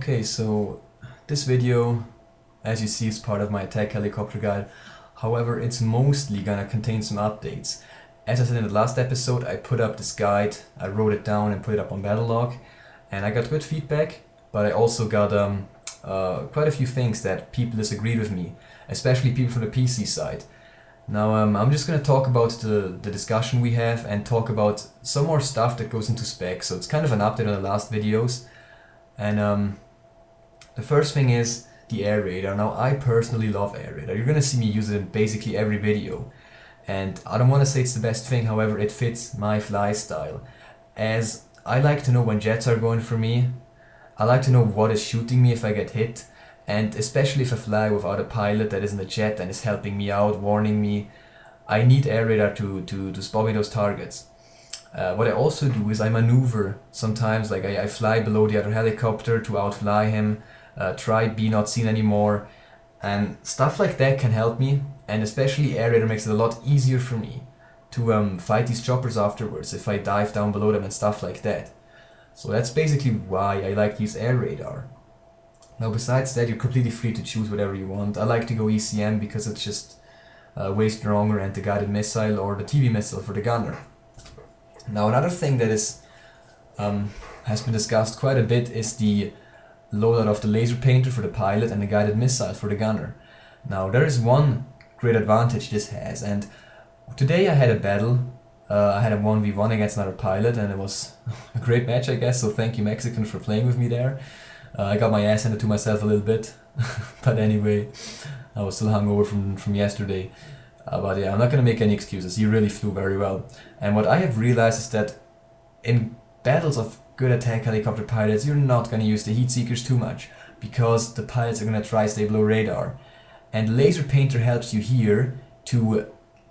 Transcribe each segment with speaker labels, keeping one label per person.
Speaker 1: Okay, so this video, as you see, is part of my attack helicopter guide. However, it's mostly gonna contain some updates. As I said in the last episode, I put up this guide, I wrote it down and put it up on Battlelog, and I got good feedback, but I also got quite a few things that people disagreed with me, especially people from the PC side. Now I'm just gonna talk about the discussion we have and talk about some more stuff that goes into specs, so it's kind of an update on the last videos. And the first thing is the air radar. Now I personally love air radar. You're gonna see me use it in basically every video. And I don't want to say it's the best thing, however it fits my fly style. As I like to know when jets are going for me, I like to know what is shooting me if I get hit, and especially if I fly without a pilot that isn't a jet and is helping me out, warning me, I need air radar to spot me those targets. What I also do is I maneuver sometimes, like I fly below the other helicopter to outfly him, try be not seen anymore, and stuff like that can help me, and especially air radar makes it a lot easier for me to fight these choppers afterwards if I dive down below them and stuff like that. So that's basically why I like to use air radar. Now besides that, you're completely free to choose whatever you want. I like to go ECM because it's just way stronger, and the guided missile or the TV missile for the gunner. Now another thing that is has been discussed quite a bit is the loadout of the laser painter for the pilot and the guided missile for the gunner. Now there is one great advantage this has, and today I had a battle. I had a 1v1 against another pilot, and it was a great match, I guess, so thank you Mexican for playing with me there. I got my ass handed to myself a little bit, but anyway, I was still hungover from yesterday. But yeah, I'm not gonna make any excuses, he really flew very well. And what I have realized is that in battles of good attack helicopter pilots, you're not gonna use the heat seekers too much, because the pilots are gonna try stay below radar. And laser painter helps you here to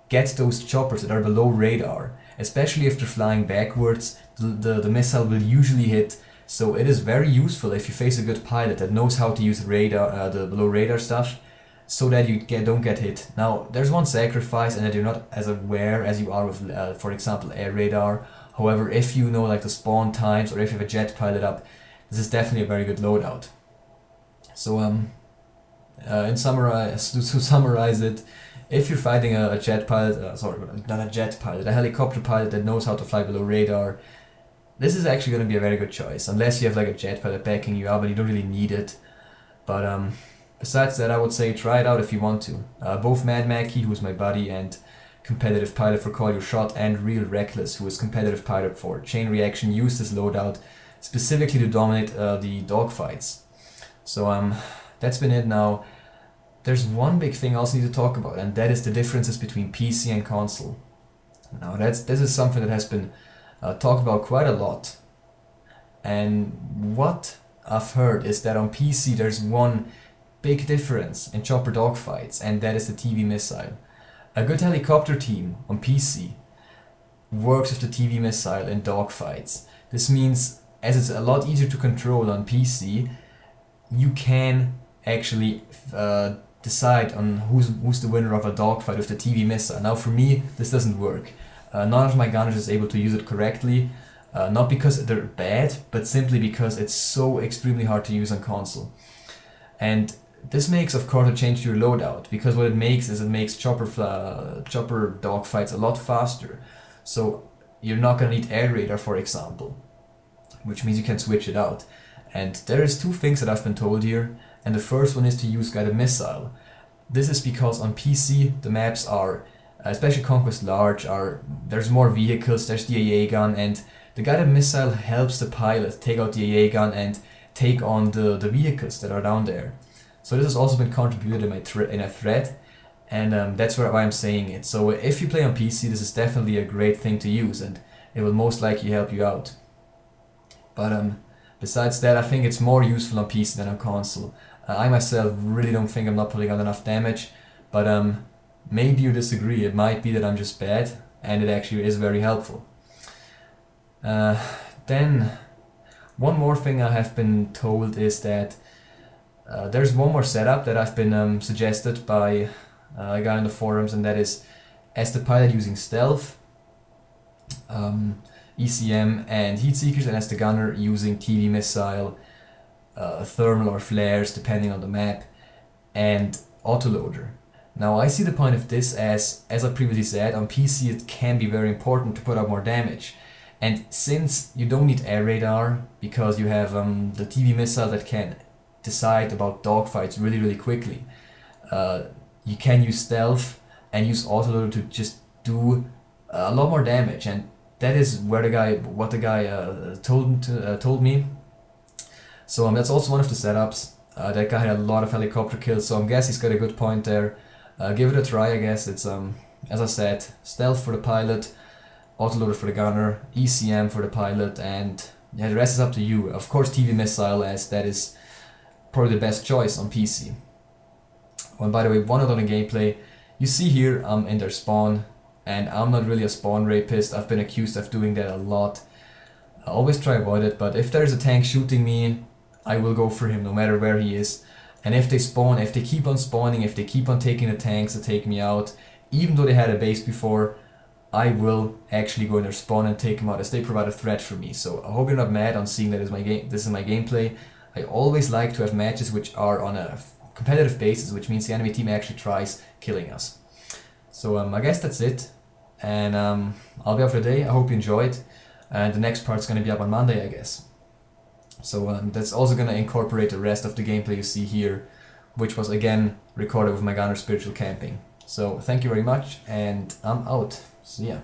Speaker 1: get those choppers that are below radar, especially if they're flying backwards. The missile will usually hit, so it is very useful if you face a good pilot that knows how to use radar, the below radar stuff, so that you don't get hit. Now there's one sacrifice, and that you're not as aware as you are with for example air radar. However, if you know like the spawn times, or if you have a jet pilot up, this is definitely a very good loadout. So to summarize it, if you're fighting a jet pilot, sorry, not a jet pilot, a helicopter pilot that knows how to fly below radar, this is actually going to be a very good choice, unless you have like a jet pilot backing you up and you don't really need it. But besides that, I would say try it out if you want to. Both Mad Mackie, who's my buddy and competitive pilot for Call Your Shot, and Real Reckless, who is competitive pilot for Chain Reaction, use this loadout specifically to dominate the dogfights. So that's been it. Now there's one big thing I also need to talk about, and that is the differences between PC and console. Now this is something that has been talked about quite a lot, and what I've heard is that on PC there's one big difference in chopper dogfights, and that is the TV missile. A good helicopter team on PC works with the TV missile in dogfights. This means, as it's a lot easier to control on PC, you can actually decide on who's the winner of a dogfight with the TV missile. Now for me, this doesn't work. None of my gunners is able to use it correctly, not because they're bad, but simply because it's so extremely hard to use on console. And this makes, of course, a change to your loadout, because what it makes is it makes chopper dogfights a lot faster. So you're not going to need air radar, for example, which means you can switch it out. And there is two things that I've been told here, and the first one is to use guided missile. This is because on PC the maps are, especially Conquest Large, there's more vehicles, there's the AA gun, and the guided missile helps the pilot take out the AA gun and take on the vehicles that are down there. So this has also been contributed in a thread, and that's why I'm saying it. So if you play on PC, this is definitely a great thing to use, and it will most likely help you out. But besides that, I think it's more useful on PC than on console. I myself really don't think I'm not putting out enough damage, but maybe you disagree. It might be that I'm just bad, and it actually is very helpful. Then one more thing I have been told is that there's one more setup that I've been suggested by a guy in the forums, and that is as the pilot using stealth, ECM and heat seekers, and as the gunner using TV missile, thermal or flares depending on the map, and autoloader. Now I see the point of this as I previously said, on PC it can be very important to put out more damage. And since you don't need air radar, because you have the TV missile that can decide about dogfights really quickly, you can use stealth and use autoloader to just do a lot more damage, and that is what the guy told me. So that's also one of the setups. That guy had a lot of helicopter kills, so I guess he's got a good point there. Give it a try, I guess. It's as I said, stealth for the pilot, autoloader for the gunner, ECM for the pilot, and yeah, the rest is up to you. Of course, TV missile, as that is probably the best choice on PC. Oh, and by the way, one note on the gameplay. You see here I'm in their spawn, and I'm not really a spawn rapist. I've been accused of doing that a lot. I always try to avoid it, but if there's a tank shooting me, I will go for him no matter where he is. And if they spawn, if they keep on spawning, if they keep on taking the tanks to take me out, even though they had a base before, I will actually go in their spawn and take them out, as they provide a threat for me. So I hope you're not mad on seeing that this is my gameplay. I always like to have matches which are on a competitive basis, which means the enemy team actually tries killing us. So I guess that's it, and I'll be out for the day. I hope you enjoyed, and the next part's going to be up on Monday, I guess. So that's also going to incorporate the rest of the gameplay you see here, which was again recorded with my gunner spiritual camping. So thank you very much, and I'm out. See ya.